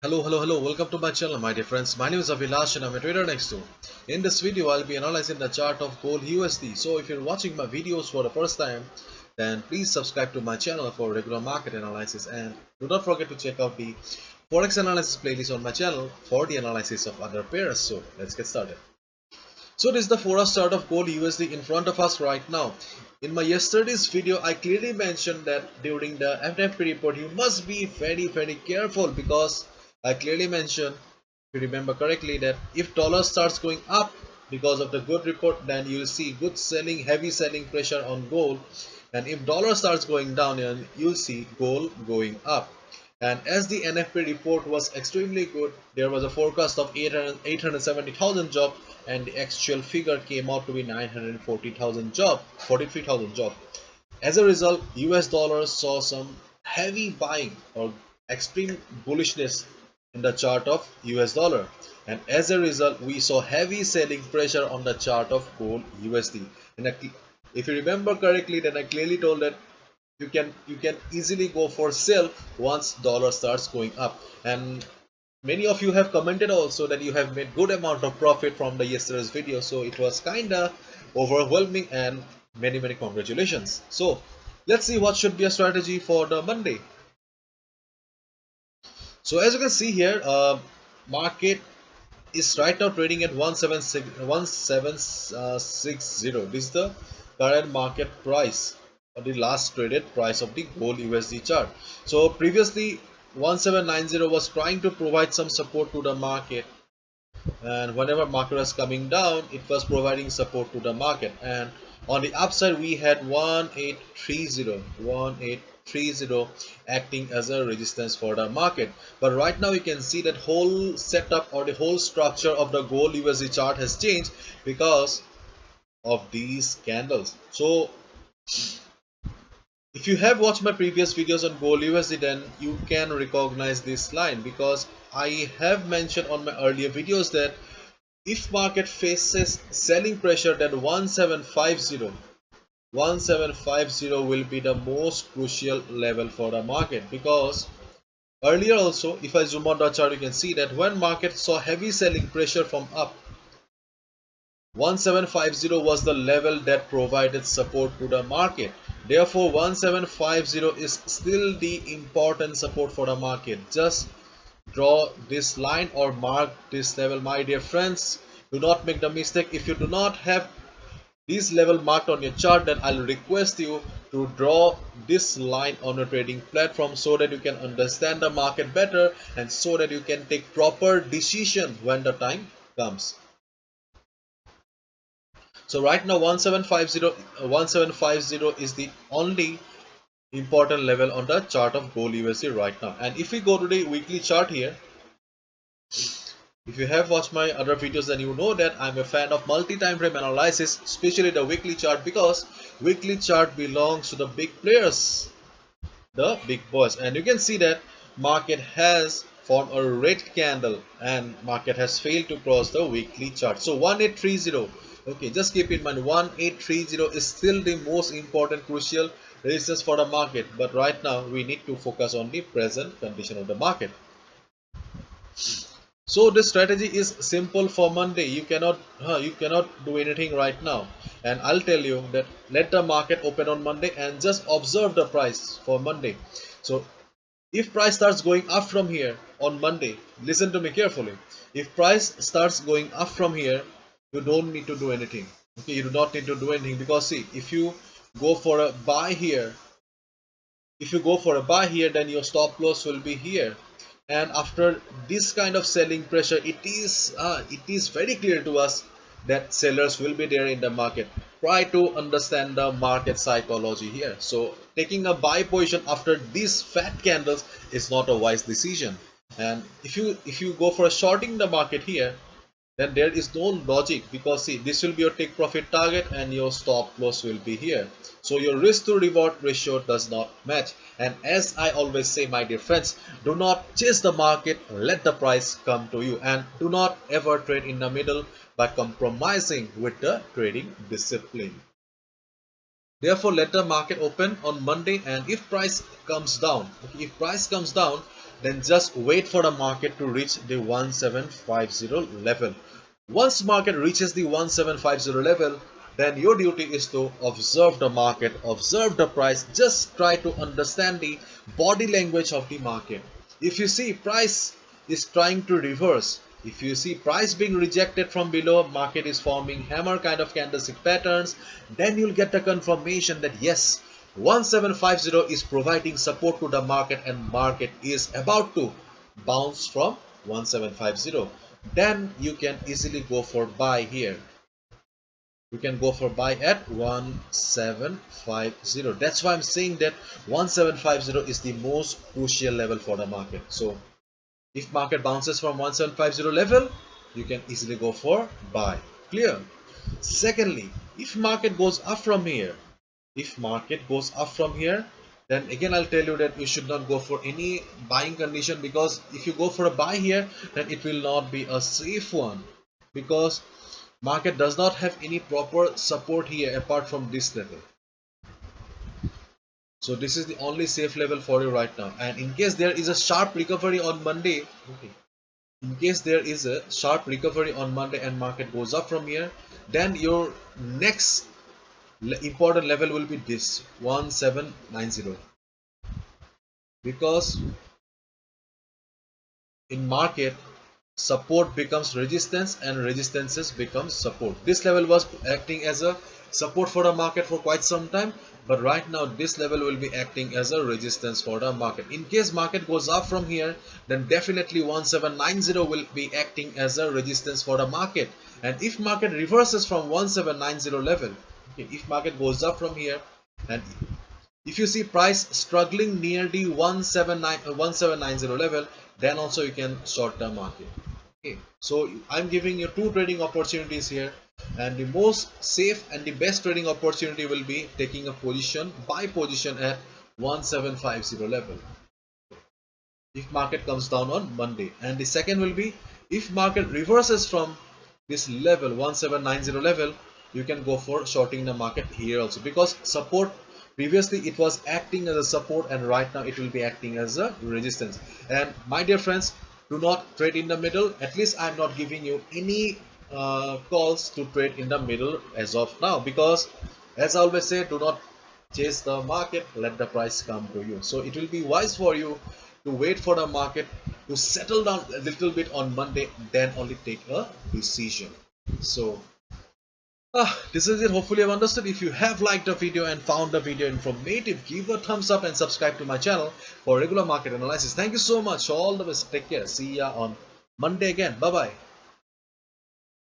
Hello. Welcome to my channel, my dear friends. My name is Abhilash and I'm a trader next to. In this video, I'll be analyzing the chart of gold USD. So if you're watching my videos for the first time, then please subscribe to my channel for regular market analysis and do not forget to check out the Forex analysis playlist on my channel for the analysis of other pairs. So let's get started. So this is the 4-hour chart of gold USD in front of us right now. In my yesterday's video, I clearly mentioned that during the FNFP report, you must be very careful because I clearly mentioned, if you remember correctly, that if dollar starts going up because of the good report, then you'll see good selling, heavy selling pressure on gold. And if dollar starts going down, then you'll see gold going up. And as the NFP report was extremely good, there was a forecast of 870,000 jobs, and the actual figure came out to be 940,000 job, 43,000 job. As a result, US dollar saw some heavy buying or extreme bullishness in the chart of US dollar, and as a result, we saw heavy selling pressure on the chart of gold USD. And if you remember correctly, then I clearly told that you can easily go for sell once dollar starts going up. And many of you have commented also that you have made good amount of profit from the yesterday's video, so it was kinda overwhelming, and many congratulations. So let's see what should be a strategy for the Monday. So as you can see here, market is right now trading at 1760. This is the current market price, or the last traded price of the gold USD chart. So previously 1790 was trying to provide some support to the market, and whenever market was coming down, it was providing support to the market. And on the upside, we had 1830 acting as a resistance for the market. But right now you can see that whole setup or the whole structure of the gold USD chart has changed because of these candles. So if you have watched my previous videos on gold USD, then you can recognize this line, because I have mentioned on my earlier videos that if market faces selling pressure, then 1750 will be the most crucial level for the market. Because earlier also, if I zoom on the chart, you can see that when market saw heavy selling pressure from up, 1750 was the level that provided support to the market. Therefore 1750 is still the important support for the market. Just draw this line or mark this level, my dear friends. Do not make the mistake. If you do not have this level marked on your chart, then I'll request you to draw this line on a trading platform so that you can understand the market better, and so that you can take proper decision when the time comes. So right now 1750 is the only important level on the chart of gold USD right now. And if we go to the weekly chart here, if you have watched my other videos, then you know that I'm a fan of multi-time frame analysis, especially the weekly chart, because weekly chart belongs to the big players, the big boys. And you can see that market has formed a red candle and market has failed to cross the weekly chart. So 1830, okay, just keep in mind 1830 is still the most important crucial resistance for the market. But right now we need to focus on the present condition of the market. So this strategy is simple for Monday. You cannot do anything right now, and I'll tell you that let the market open on Monday and just observe the price for Monday. So if price starts going up from here on Monday, listen to me carefully. If price starts going up from here, you don't need to do anything. Okay, you do not need to do anything, because see, if you go for a buy here, then your stop loss will be here. And after this kind of selling pressure, it is very clear to us that sellers will be there in the market. Try to understand the market psychology here. So taking a buy position after these fat candles is not a wise decision. And if you go for a shorting the market here, then there is no logic, because see, this will be your take profit target and your stop loss will be here. So your risk to reward ratio does not match. And as I always say, my dear friends, do not chase the market, let the price come to you, and do not ever trade in the middle by compromising with the trading discipline. Therefore let the market open on Monday, and if price comes down, then just wait for the market to reach the 1750 level. Once market reaches the 1750 level, then your duty is to observe the market, observe the price, just try to understand the body language of the market. If you see price is trying to reverse, if you see price being rejected from below, market is forming hammer kind of candlestick patterns, then you'll get the confirmation that yes, 1750 is providing support to the market and market is about to bounce from 1750. Then you can easily go for buy here. You can go for buy at 1750. That's why I'm saying that 1750 is the most crucial level for the market. So if market bounces from 1750 level, you can easily go for buy. Clear? Secondly, if market goes up from here, then again I'll tell you that you should not go for any buying condition, because if you go for a buy here, then it will not be a safe one, because market does not have any proper support here apart from this level. So this is the only safe level for you right now. And in case there is a sharp recovery on Monday, in case there is a sharp recovery on Monday and market goes up from here, then your next important level will be this 1790, because in market support becomes resistance and resistances becomes support. This level was acting as a support for the market for quite some time, but right now this level will be acting as a resistance for the market. In case market goes up from here, then definitely 1790 will be acting as a resistance for the market. And if market reverses from 1790 level, okay, if market goes up from here, and if you see price struggling near the 1790 level, then also you can short the market. Okay, so I'm giving you two trading opportunities here, and the most safe and the best trading opportunity will be taking a position, buy position at 1750 level if market comes down on Monday. And the second will be, if market reverses from this level 1790 level, you can go for shorting the market here also, because support previously it was acting as a support and right now it will be acting as a resistance. And my dear friends, do not trade in the middle. At least I'm not giving you any calls to trade in the middle as of now, because as I always say, do not chase the market, let the price come to you. So it will be wise for you to wait for the market to settle down a little bit on Monday, then only take a decision. So this is it. Hopefully you've understood. If you have liked the video and found the video informative, give a thumbs up and subscribe to my channel for regular market analysis. Thank you so much. All the best. Take care. See ya on Monday again. Bye bye.